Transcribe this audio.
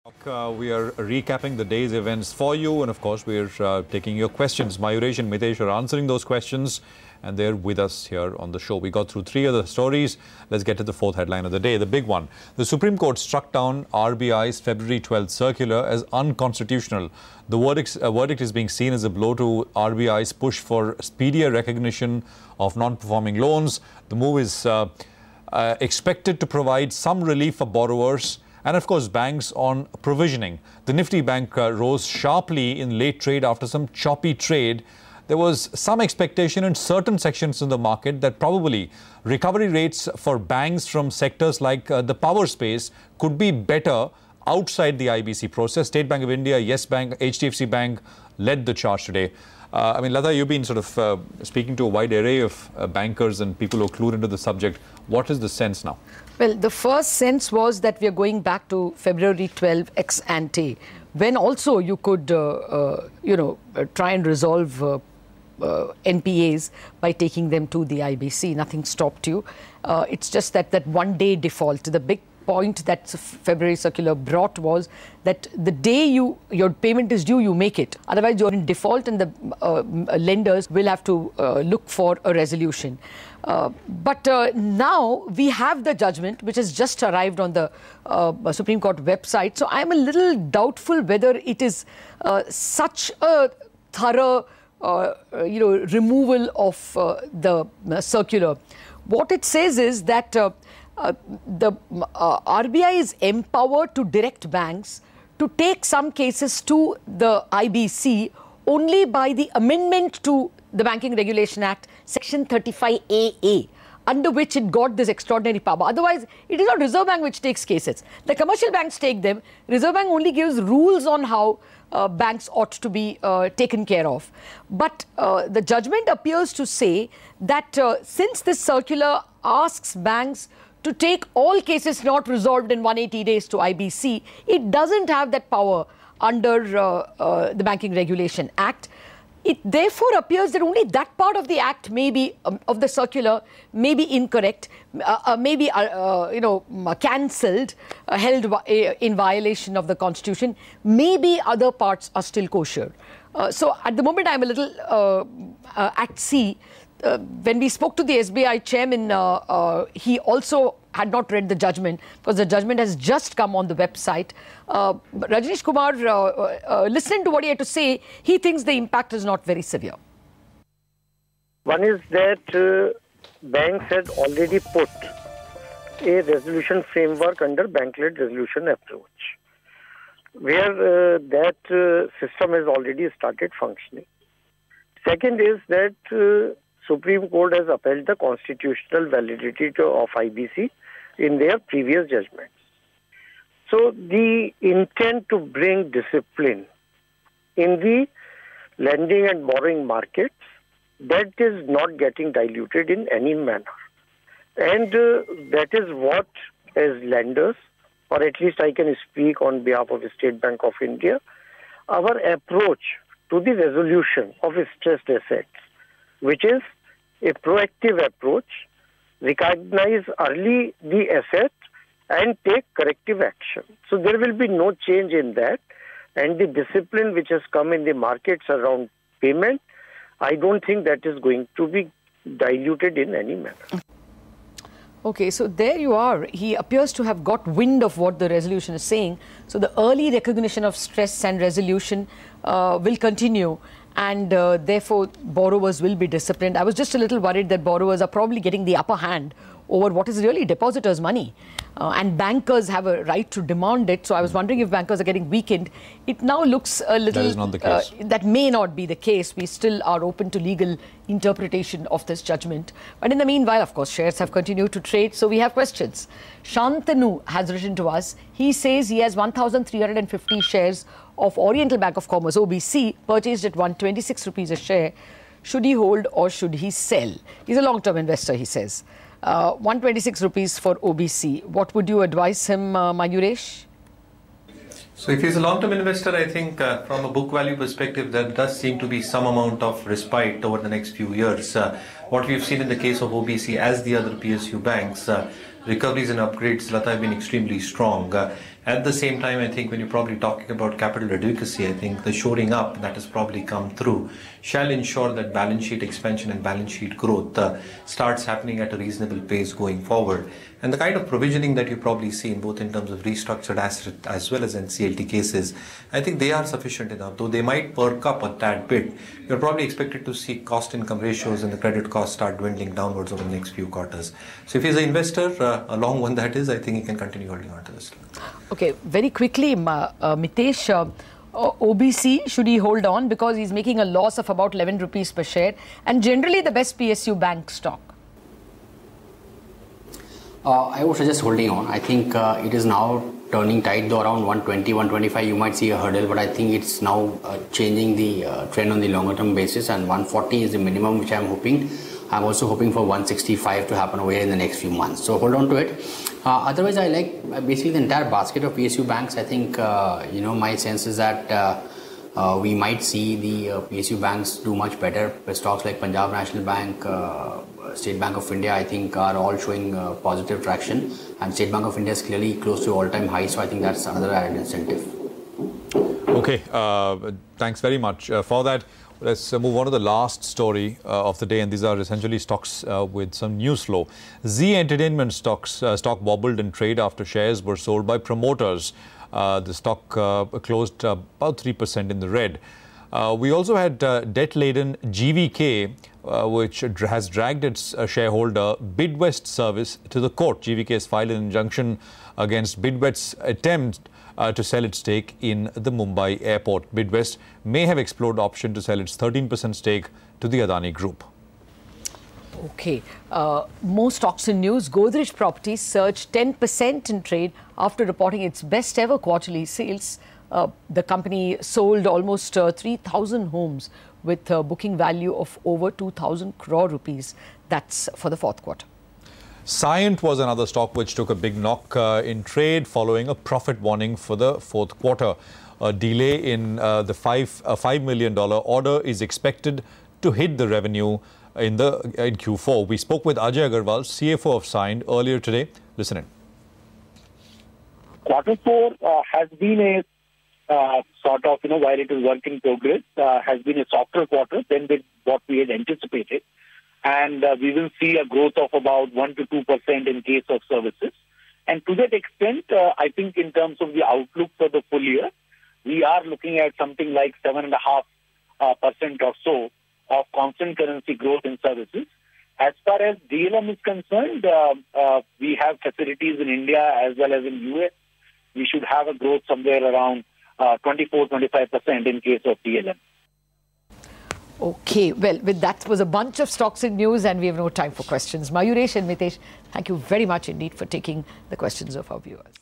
We are recapping the day's events for you, and of course we're taking your questions. Mayuresh and Mitesh are answering those questions, and they're with us here on the show. We got through three other stories. Let's get to the fourth headline of the day, the big one. The Supreme Court struck down RBI's February 12th circular as unconstitutional. The verdict is being seen as a blow to RBI's push for speedier recognition of non-performing loans. The move is expected to provide some relief for borrowers and, of course, banks on provisioning. The Nifty Bank rose sharply in late trade after some choppy trade. There was some expectation in certain sections of the market that probably recovery rates for banks from sectors like the power space could be better outside the IBC process. State Bank of India, Yes Bank, HDFC Bank led the charge today. Lata, you've been sort of speaking to a wide array of bankers and people who are clued into the subject. What is the sense now? Well, the first sense was that we are going back to February 12 ex ante, when also you could, try and resolve NPAs by taking them to the IBC. Nothing stopped you. It's just that one-day default. The big point that February circular brought was that the day your payment is due, you make it. Otherwise, you're in default, and the lenders will have to look for a resolution. But now we have the judgment, which has just arrived on the Supreme Court website. So I'm a little doubtful whether it is such a thorough removal of the circular. What it says is that the RBI is empowered to direct banks to take some cases to the IBC only by the amendment to the Banking Regulation Act, Section 35AA, under which it got this extraordinary power. Otherwise, it is not Reserve Bank which takes cases. The commercial banks take them. Reserve Bank only gives rules on how banks ought to be taken care of. But the judgment appears to say that since this circular asks banks to take all cases not resolved in 180 days to IBC, it doesn't have that power under the Banking Regulation Act. It therefore appears that only that part of the act may be, of the circular, may be incorrect, maybe cancelled, held in violation of the Constitution. Maybe other parts are still kosher. So at the moment, I'm a little at sea. When we spoke to the SBI chairman, he also had not read the judgment because the judgment has just come on the website. Rajneesh Kumar, listening to what he had to say, he thinks the impact is not very severe. One is that banks had already put a resolution framework under bank-led resolution approach, where that system has already started functioning. Second is that Supreme Court has upheld the constitutional validity of IBC in their previous judgments. So the intent to bring discipline in the lending and borrowing markets, that is not getting diluted in any manner. And that is what, as lenders, or at least I can speak on behalf of the State Bank of India, our approach to the resolution of stressed assets, which is a proactive approach, recognize early the asset and take corrective action. So there will be no change in that. And the discipline which has come in the markets around payment, I don't think that is going to be diluted in any manner. Okay, so there you are. He appears to have got wind of what the resolution is saying. So the early recognition of stress and resolution will continue, and therefore borrowers will be disciplined. I was just a little worried that borrowers are probably getting the upper hand over what is really depositors' money. And bankers have a right to demand it. So I was wondering if bankers are getting weakened. It now looks a little... That is not the case. That may not be the case. We still are open to legal interpretation of this judgment. But in the meanwhile, of course, shares have continued to trade. So we have questions. Shantanu has written to us. He says he has 1,350 shares of Oriental Bank of Commerce, OBC, purchased at 126 rupees a share. Should he hold or should he sell? He's a long-term investor, he says. 126 rupees for OBC. What would you advise him, Mayuresh? So if he's a long-term investor, I think from a book value perspective, there does seem to be some amount of respite over the next few years. what we've seen in the case of OBC, as the other PSU banks, recoveries and upgrades, Lata, have been extremely strong. At the same time, I think when you're probably talking about capital adequacy, I think the shoring up that has probably come through shall ensure that balance sheet expansion and balance sheet growth starts happening at a reasonable pace going forward. And the kind of provisioning that you probably seen, both in terms of restructured asset as well as NCLT cases, I think they are sufficient enough. Though they might perk up a tad bit, you're probably expected to see cost-income ratios and the credit costs start dwindling downwards over the next few quarters. So if he's an investor, a long one that is, I think he can continue holding on to this. Okay, very quickly, Mitesh, OBC, should he hold on because he's making a loss of about 11 rupees per share and generally the best PSU bank stock? I would suggest holding on. I think it is now turning tight, though around 120, 125 you might see a hurdle, but I think it's now changing the trend on the longer term basis, and 140 is the minimum which I'm hoping. I'm also hoping for 165 to happen over here in the next few months. So hold on to it. Otherwise, I like basically the entire basket of PSU banks. I think, my sense is that we might see the PSU banks do much better. Stocks like Punjab National Bank, State Bank of India, I think are all showing positive traction. And State Bank of India is clearly close to all-time high. So I think that's another added incentive. Okay, thanks very much for that. Let's move on to the last story of the day, and these are essentially stocks with some news flow. Zee Entertainment stock wobbled in trade after shares were sold by promoters. The stock closed about 3% in the red. We also had debt-laden GVK, which has dragged its shareholder Bidwest Service to the court. GVK has filed an injunction against Bidwest's attempt to sell its stake in the Mumbai airport. Bidwest may have explored option to sell its 13% stake to the Adani Group. Okay, more stocks in news. Godrej Properties surged 10% in trade after reporting its best ever quarterly sales. The company sold almost 3,000 homes with a booking value of over 2,000 crore rupees. That's for the fourth quarter. Cyient was another stock which took a big knock in trade following a profit warning for the fourth quarter. A delay in the $5 million order is expected to hit the revenue in Q4. We spoke with Ajay Agarwal, CFO of Cyient, earlier today. Listen in. Quarter 4 has been a sort of, while it is work in progress, has been a softer quarter than what we had anticipated. And we will see a growth of about 1 to 2% in case of services. And to that extent, I think in terms of the outlook for the full year, we are looking at something like 7.5% or so of constant currency growth in services. As far as DLM is concerned, we have facilities in India as well as in US. We should have a growth somewhere around 24-25% in case of DLM. Okay, well, with that was a bunch of stocks in news and we have no time for questions. Mayuresh and Mitesh, thank you very much indeed for taking the questions of our viewers.